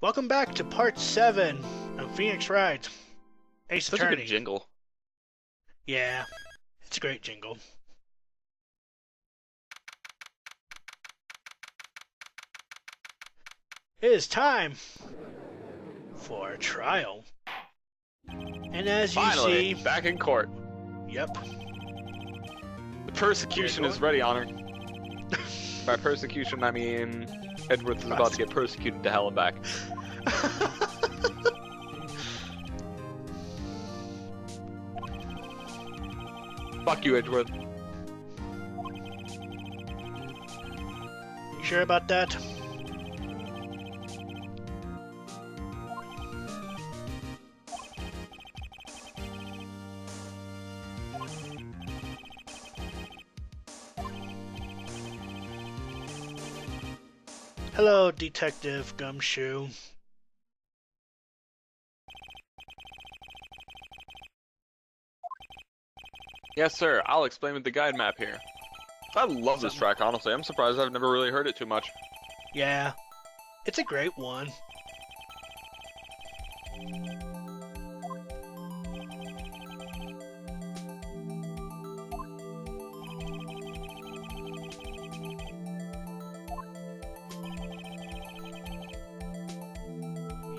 Welcome back to part 7 of Phoenix Wright. Ace Such a Attorney. good jingle. Yeah, it's a great jingle. It is time for a trial. And as you Finally, see, back in court. yep, The persecution is ready, Honor. By persecution, I mean Edwards is about to get persecuted to hell and back. Fuck you, Edward. you sure about that? Hello, Detective Gumshoe. Yes, sir. I'll explain with the guide map here. I love this track, honestly. I'm surprised I've never really heard it too much. Yeah, it's a great one.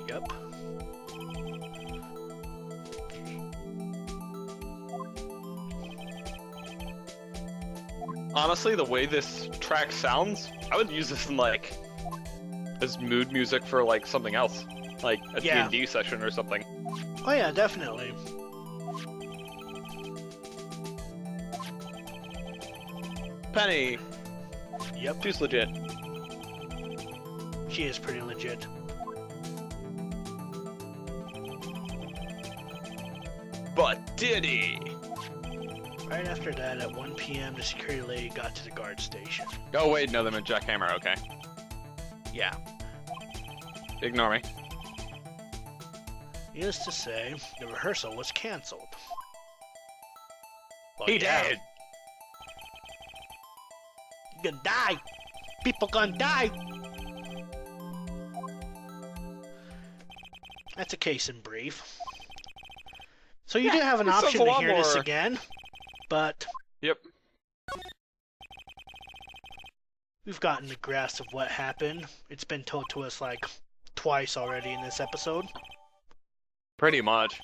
Yep. Honestly, the way this track sounds, I would use this in, like, as mood music for, like, something else. Like, a Yeah. D&D session or something. Oh yeah, definitely. Penny, Yep, she's legit. she is pretty legit. But did he? Right after that, at 1 p.m., the security lady got to the guard station. Oh, wait, no, they meant Jackhammer, okay. Yeah. Ignore me. Needless to say, the rehearsal was cancelled. Well, He yeah, did! You gonna die! People gonna die! That's a case in brief. So you Yeah, do have an this sounds option a to lot hear this more- again, but Yep. we've gotten the grasp of what happened. It's been told to us like twice already in this episode. Pretty much.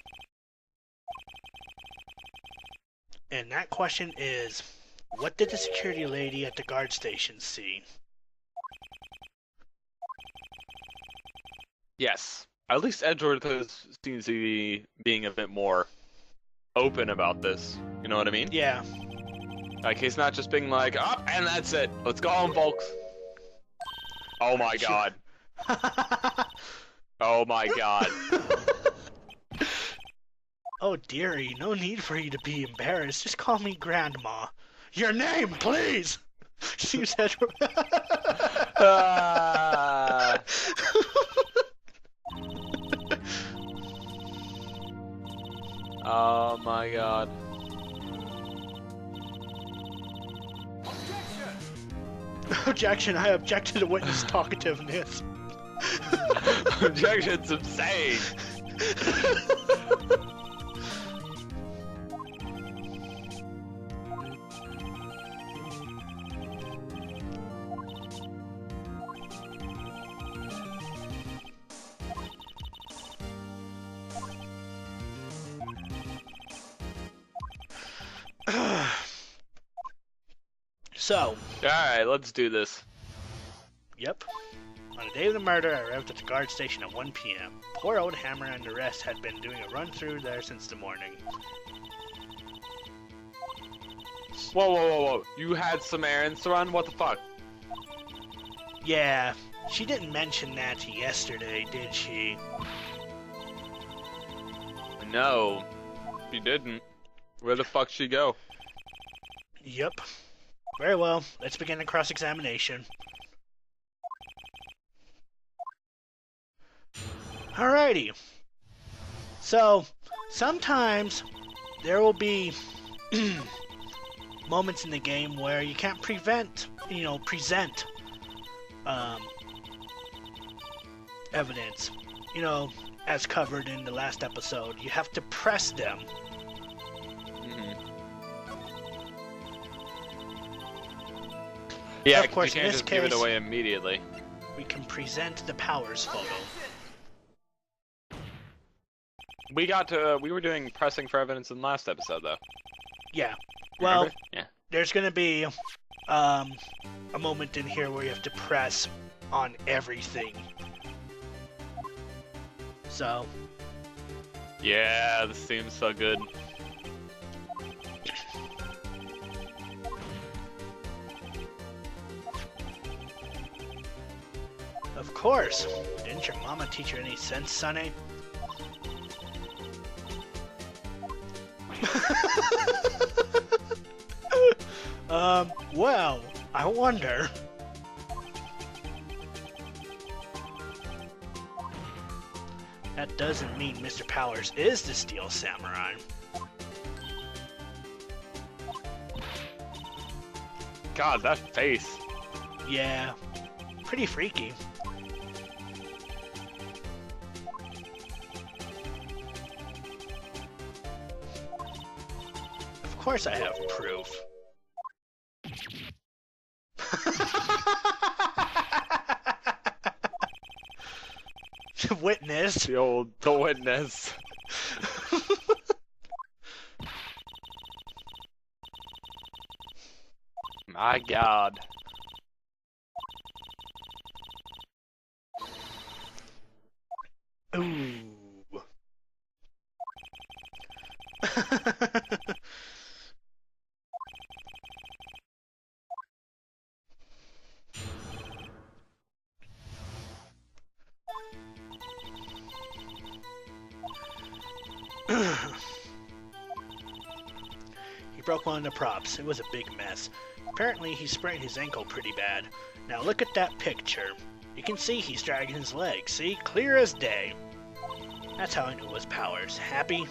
And that question is, what did the security lady at the guard station see? Yes. At least Edward seems to be being a bit more open about this. You know what I mean? Yeah. Like, he's not just being like, oh, and that's it. Let's go home, folks. Oh my god. Oh my god. Oh dearie, no need for you to be embarrassed. Just call me Grandma. Your name, please! She said. Ah. Oh my god. Objection, I object to the witness talkativeness. Objection's insane. So, Alright, let's do this. yep. On the day of the murder, I arrived at the guard station at 1 p.m. Poor old Hammer and the rest had been doing a run through there since the morning. Whoa, whoa, whoa, whoa. You had some errands to run? What the fuck? Yeah, she didn't mention that yesterday, did she? No. She didn't. Where the fuck'd she go? Yep. Very well, let's begin the cross-examination. Alrighty. So, sometimes there will be moments in the game where you can't present evidence. You know, as covered in the last episode, you have to press them. Yeah, of course, you can't in this just case, give it away immediately. we can present the powers photo. We were doing pressing for evidence in the last episode, though. Yeah. Well, Remember? Yeah. there's gonna be a moment in here where you have to press on everything. So. Yeah, this seems so good. Of course. Didn't your mama teach you any sense, Sonny? Well, I wonder. That doesn't mean Mr. Powers is the Steel Samurai. God, that face. Yeah, pretty freaky. Of course I have proof. Witness. The witness. My God. Ooh. He broke one of the props. It was a big mess. Apparently he sprained his ankle pretty bad. Now look at that picture. You can see he's dragging his leg. See? Clear as day. That's how I knew it was Powers. Happy?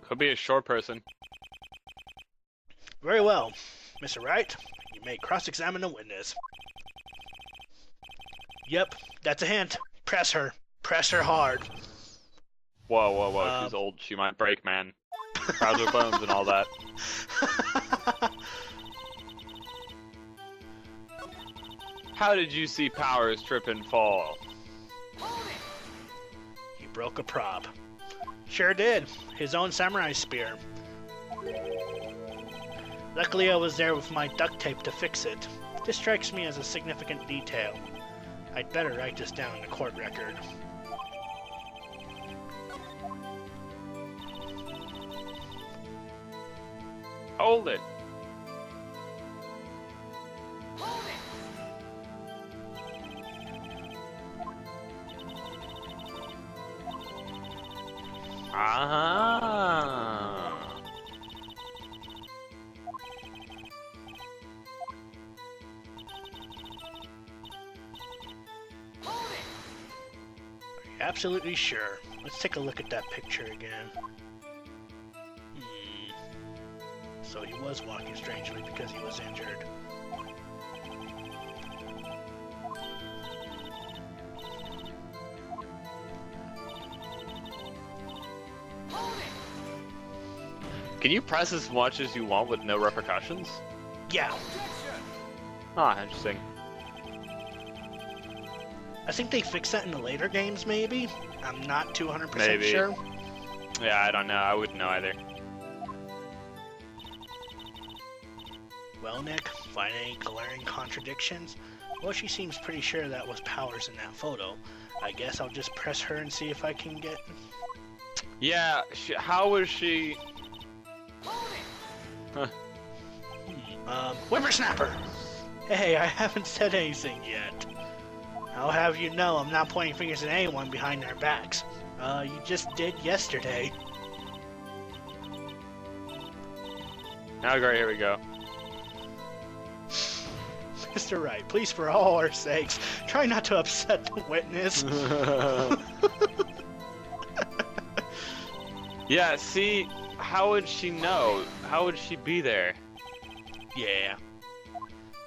Could be a short person. Very well. Mr. Wright, you may cross-examine the witness. Yep, that's a hint. Press her. Press her hard. Whoa, whoa, whoa. She's old. She might break, man. Crowds her bones and all that. How did you see Powers trip and fall? He broke a prop. Sure did. His own samurai spear. Luckily I was there with my duct tape to fix it. This strikes me as a significant detail. I'd better write this down in the court record. Hold it. Ah. Are you absolutely sure? Let's take a look at that picture again. So he was walking strangely because he was injured. Can you press as much as you want with no repercussions? Yeah. Ah, interesting. I think they fixed that in the later games, maybe? I'm not 200% Maybe. sure. Yeah, I don't know. I wouldn't know either. Well, Nick, find any glaring contradictions? Well, she seems pretty sure that was Powers in that photo. I guess I'll just press her and see if I can get... Yeah, how was she... Whippersnapper! Hey, I haven't said anything yet. I'll have you know I'm not pointing fingers at anyone behind their backs. You just did yesterday. Oh, great, here we go. Mr. Wright, please, for all our sakes, try not to upset the witness. Yeah, see, how would she know? How would she be there? Yeah.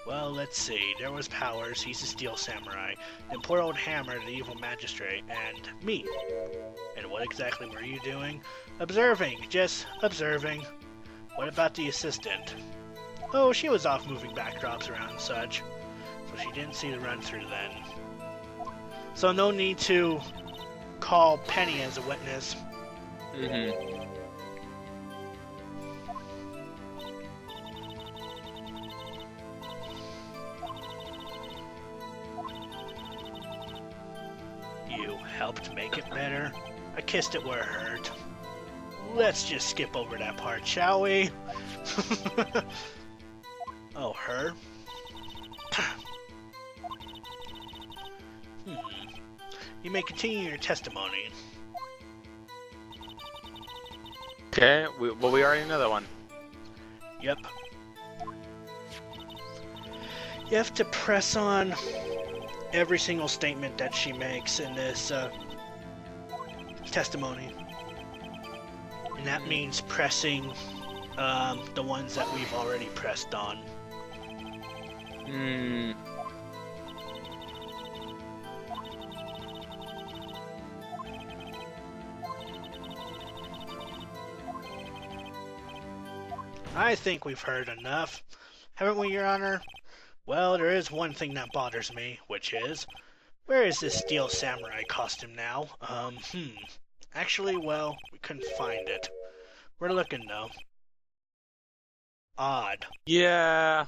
Well, let's see. There was Powers, he's a steel samurai. Then poor old Hammer, the evil magistrate, and me. And what exactly were you doing? Observing, just observing. What about the assistant? Oh, she was off moving backdrops around and such. So she didn't see the run-through then. So no need to call Penny as a witness. Mm-hmm. You helped make it better. I kissed it where it hurt. Let's just skip over that part, shall we? Oh, her? You may continue your testimony. Okay, we already know that one. Yep. You have to press on every single statement that she makes in this testimony. And that means pressing the ones that we've already pressed on. Hmm. I think we've heard enough, haven't we, Your Honor? Well, there is one thing that bothers me, which is, where is this steel samurai costume now? Actually, well, we couldn't find it. We're looking, though. Odd. Yeah.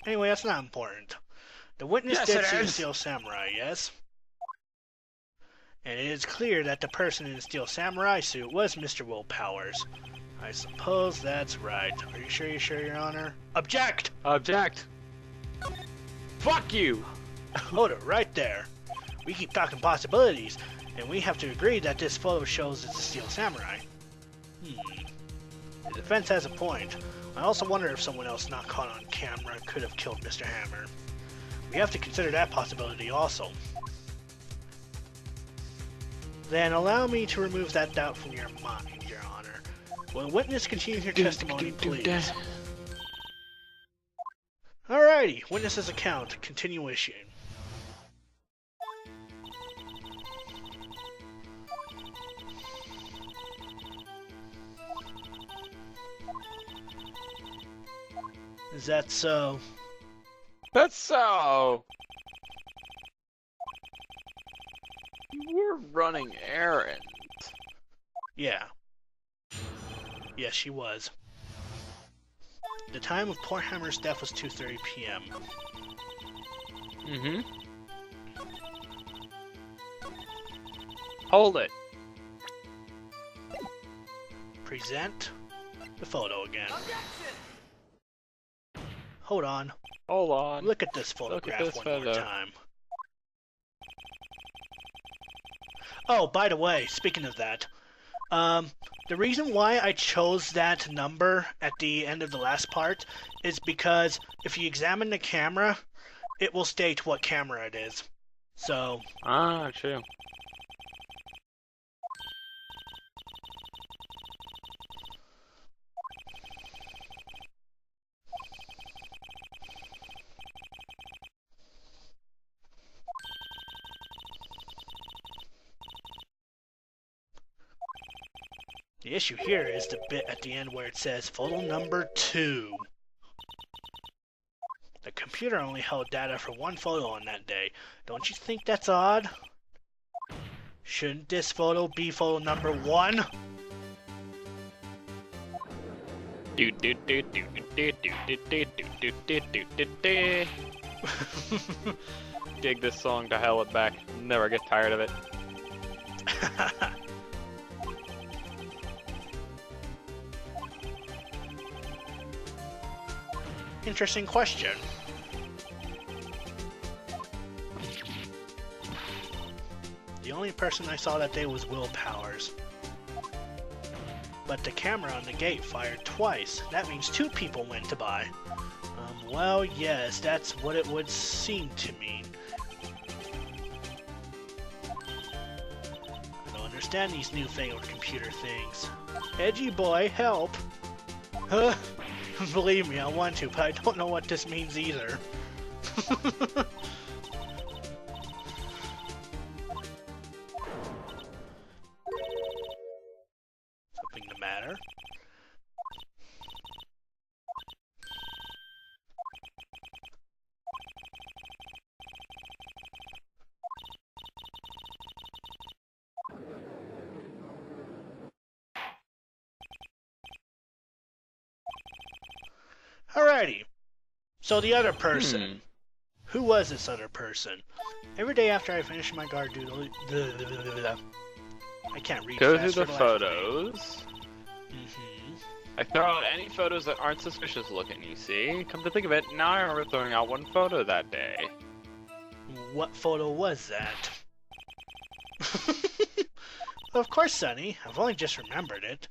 Anyway, that's not important. The witness Yes, did it see the is. steel samurai, yes? And it is clear that the person in the steel samurai suit was Mr. Will Powers. I suppose that's right. Are you sure, Your Honor? Object! Object. Fuck you. Hold it right there. We keep talking possibilities, and we have to agree that this photo shows it's a steel samurai. The defense has a point. I also wonder if someone else not caught on camera could have killed Mr. Hammer. We have to consider that possibility also. Then allow me to remove that doubt from your mind, Your Honor. Will the witness continue her testimony, please? Alrighty, witness's account, continuation. Is that so? That's so. We're running errands. Yeah. Yes, she was. The time of poor Hammer's death was 2:30 p.m. Mm-hmm. Hold it. Present the photo again. Hold on. Hold on. Look at this photograph this one photo. more time. Oh, by the way, speaking of that, the reason why I chose that number at the end of the last part is because if you examine the camera, it will state what camera it is. So, Ah, true. the issue here is the bit at the end where it says photo number 2. The computer only held data for one photo on that day. Don't you think that's odd? Shouldn't this photo be photo number 1? Dig this song to hell and back. Never get tired of it. Interesting question. The only person I saw that day was Will Powers. But the camera on the gate fired twice. That means 2 people went to buy. Well, yes, that's what it would seem to mean. I don't understand these newfangled computer things. Edgy boy, help! Huh? Believe me, I want to, but I don't know what this means either. Something the matter? Alrighty. So the other person. Who was this other person? Every day after I finish my guard duty, I can't read. Go through the photos. Mm-hmm. I throw out any photos that aren't suspicious looking, you see? Come to think of it, now I remember throwing out one photo that day. What photo was that? Well, of course, Sonny. I've only just remembered it.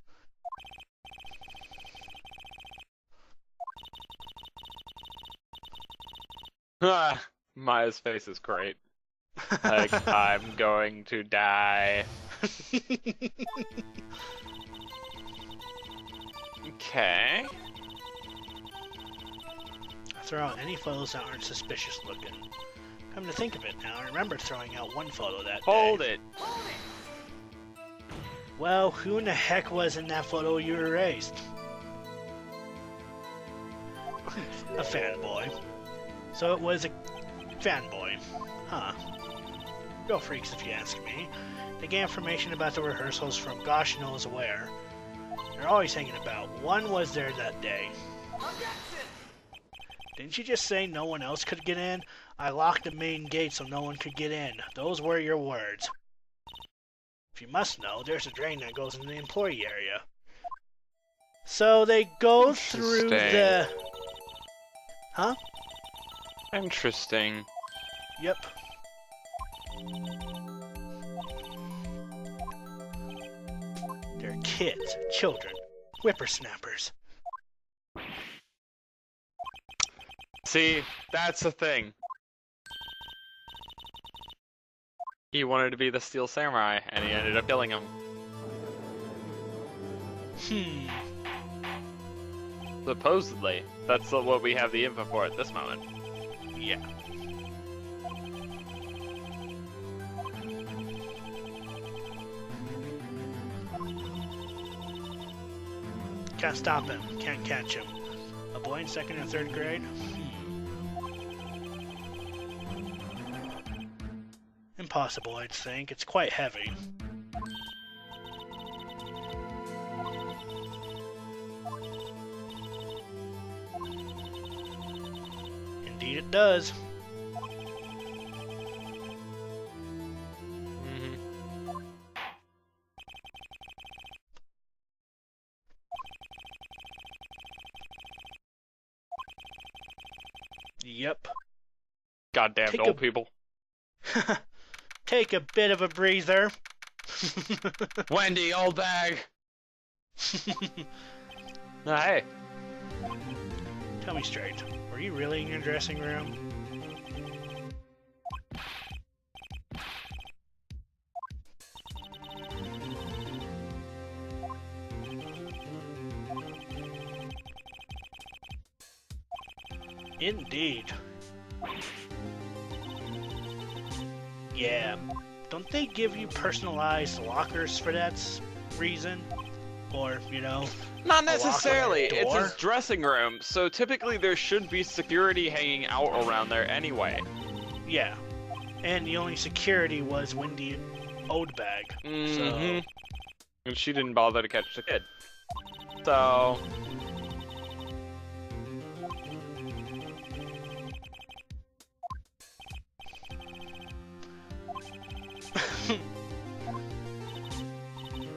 Maya's face is great. Like, I'm going to die. Okay. Throw out any photos that aren't suspicious looking. Come to think of it now, I remember throwing out one photo that day. Hold it! Well, who in the heck was in that photo you erased? A fanboy. So it was a fanboy. Huh. Real freaks if you ask me. They get information about the rehearsals from gosh knows where. They're always hanging about. One was there that day. Didn't you just say no one else could get in? I locked the main gate so no one could get in. Those were your words. If you must know, there's a drain that goes in the employee area. So they go through the... Huh? Interesting. Yep. They're kids, children, whippersnappers. See, that's the thing. He wanted to be the Steel Samurai, and he ended up killing him. Supposedly. That's what we have the info for at this moment. Yeah. Can't stop him. Can't catch him. A boy in 2nd and 3rd grade? Impossible, I'd think. It's quite heavy. Indeed it does. Yep. Goddamn old people. Take a bit of a breather. Wendy, old bag! Hey. Tell me straight, were you really in your dressing room? Indeed. Yeah. Don't they give you personalized lockers for that reason? Or, you know... Not necessarily. It's his dressing room, so typically there should be security hanging out around there anyway. Yeah. And the only security was Wendy Oldbag. So... And she didn't bother to catch the kid. So...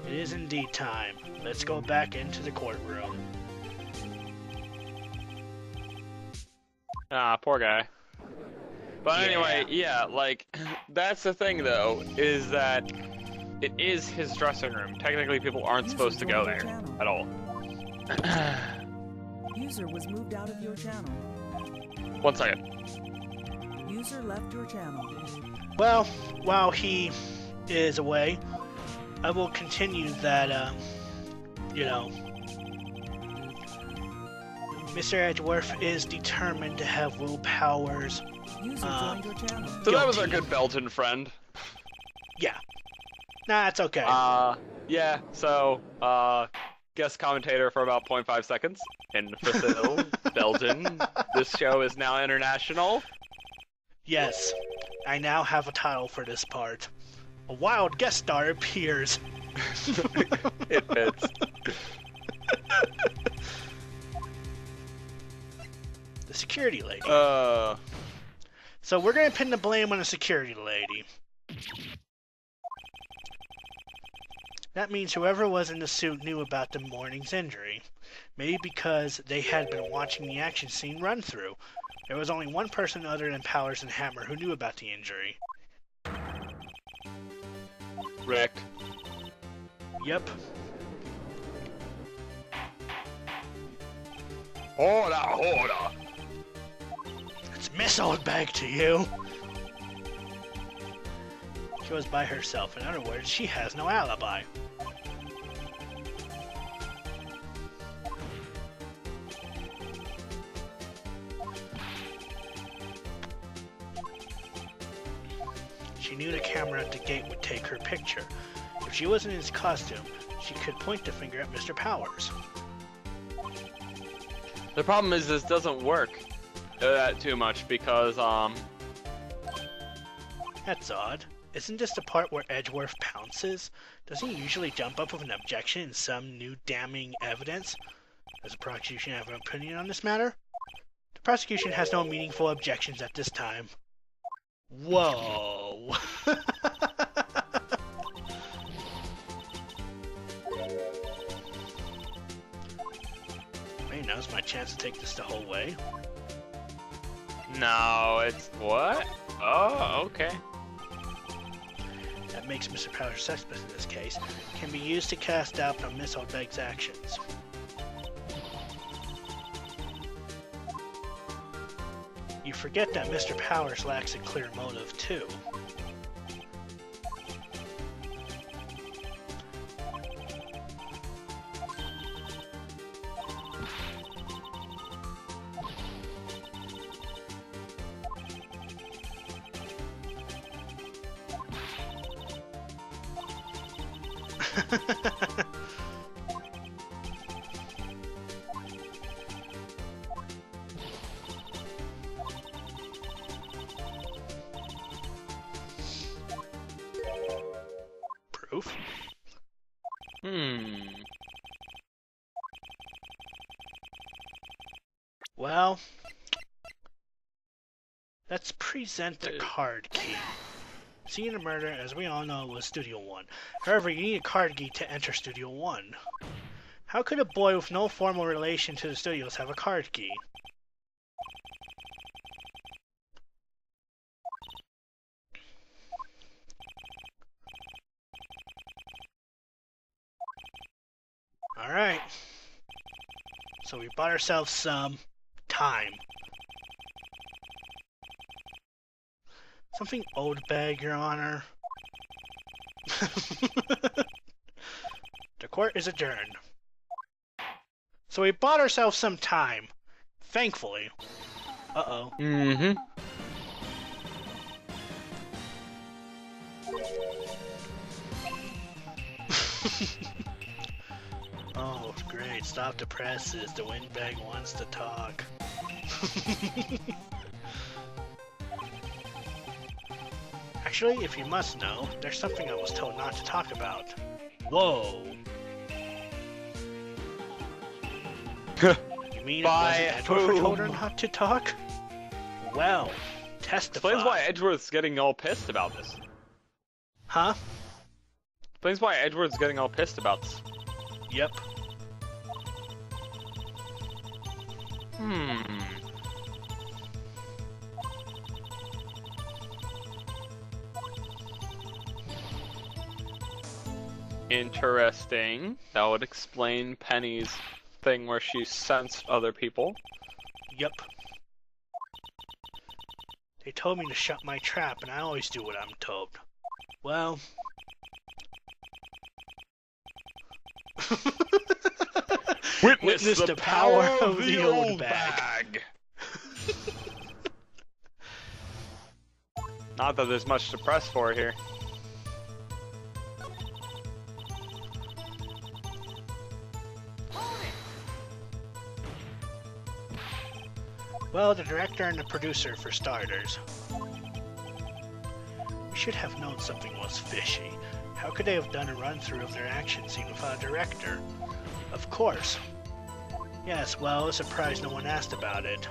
It is indeed time. Let's go back into the courtroom. Ah, poor guy. But anyway, yeah, like, that's the thing though, is that it is his dressing room. Technically people aren't supposed to go there at all. User was moved out of your channel. 1 second. User left your channel. Well, while he is away, I will continue that, you know, Mr. Edgeworth is determined to have Will Powers. User joined your channel. So that was our Guilty. good Belgian friend. Yeah. Nah, it's okay. Yeah, so, guest commentator for about 0.5 seconds in Brazil, Belgium. This show is now international. Yes, I now have a title for this part. A wild guest star appears. It fits. The security lady. Uh, So we're gonna pin the blame on the security lady. That means whoever was in the suit knew about the morning's injury. Maybe because they had been watching the action scene run through. There was only one person other than Powers and Hammer who knew about the injury. Rick. Yep. Hola. It's Miss Oldbag to you. She was by herself. In other words, she has no alibi. She knew the camera at the gate would take her picture. If she wasn't in his costume, she could point the finger at Mr. Powers. The problem is this doesn't work too much because, That's odd. Isn't this the part where Edgeworth pounces? Doesn't he usually jump up with an objection and some new damning evidence? Does the prosecution have an opinion on this matter? The prosecution has no meaningful objections at this time. Whoa! Wait, now's my chance to take this the whole way. no, it's what? Oh, okay. That makes Mr. Powers suspect in this case, can be used to cast doubt on Miss Oldbag's actions. You forget that Mr. Powers lacks a clear motive, too. Proof? Well, let's present the card key. Scene of murder, as we all know, was Studio 1. However, you need a card key to enter Studio 1. How could a boy with no formal relation to the studios have a card key? Alright. So we bought ourselves some time. Something old bag, Your Honor. The court is adjourned. So we bought ourselves some time. Thankfully. Uh-oh. Mm-hmm. Oh, great. Stop the presses. The windbag wants to talk. Actually, if you must know, there's something I was told not to talk about. Whoa. You mean By it wasn't Edward who told her whom? not to talk? Well, testify. Explains why Edgeworth's getting all pissed about this. Huh? Explains why Edgeworth's getting all pissed about this. Yep. Interesting. That would explain Penny's thing where she sensed other people. Yep. They told me to shut my trap, and I always do what I'm told. Well... Witness the power of the old bag. Not that there's much to press for here. Well, the director and the producer for starters. We should have known something was fishy. How could they have done a run-through of their action scene without a director? Of course. Yes, well, surprised no one asked about it.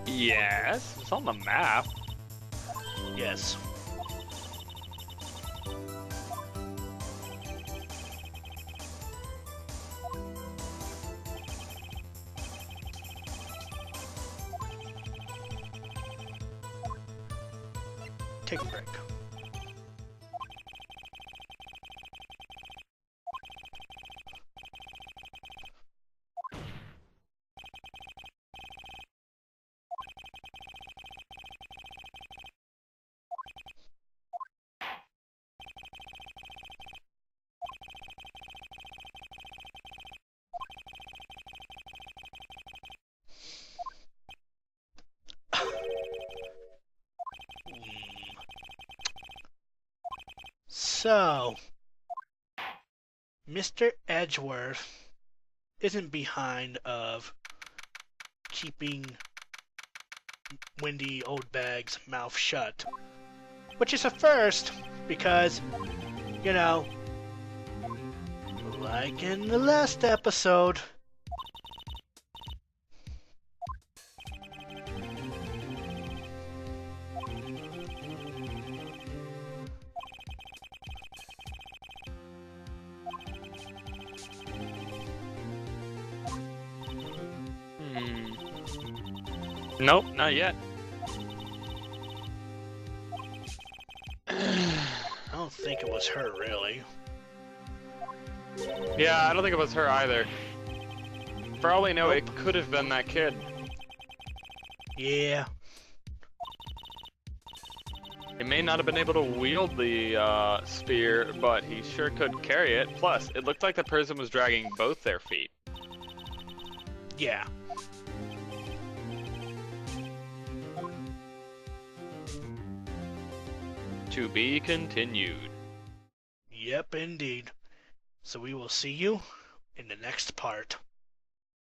Yes, it's on the map. Yes. Take a break. So, Mr. Edgeworth isn't behind of keeping Windy Oldbag's mouth shut, which is a first because, you know, like in the last episode, Nope, not yet. I don't think it was her, really. Yeah, I don't think it was her either. For all we know, it could have been that kid. Yeah. He may not have been able to wield the spear, but he sure could carry it. Plus, it looked like the person was dragging both their feet. Yeah. To be continued. Yep, indeed. So we will see you in the next part.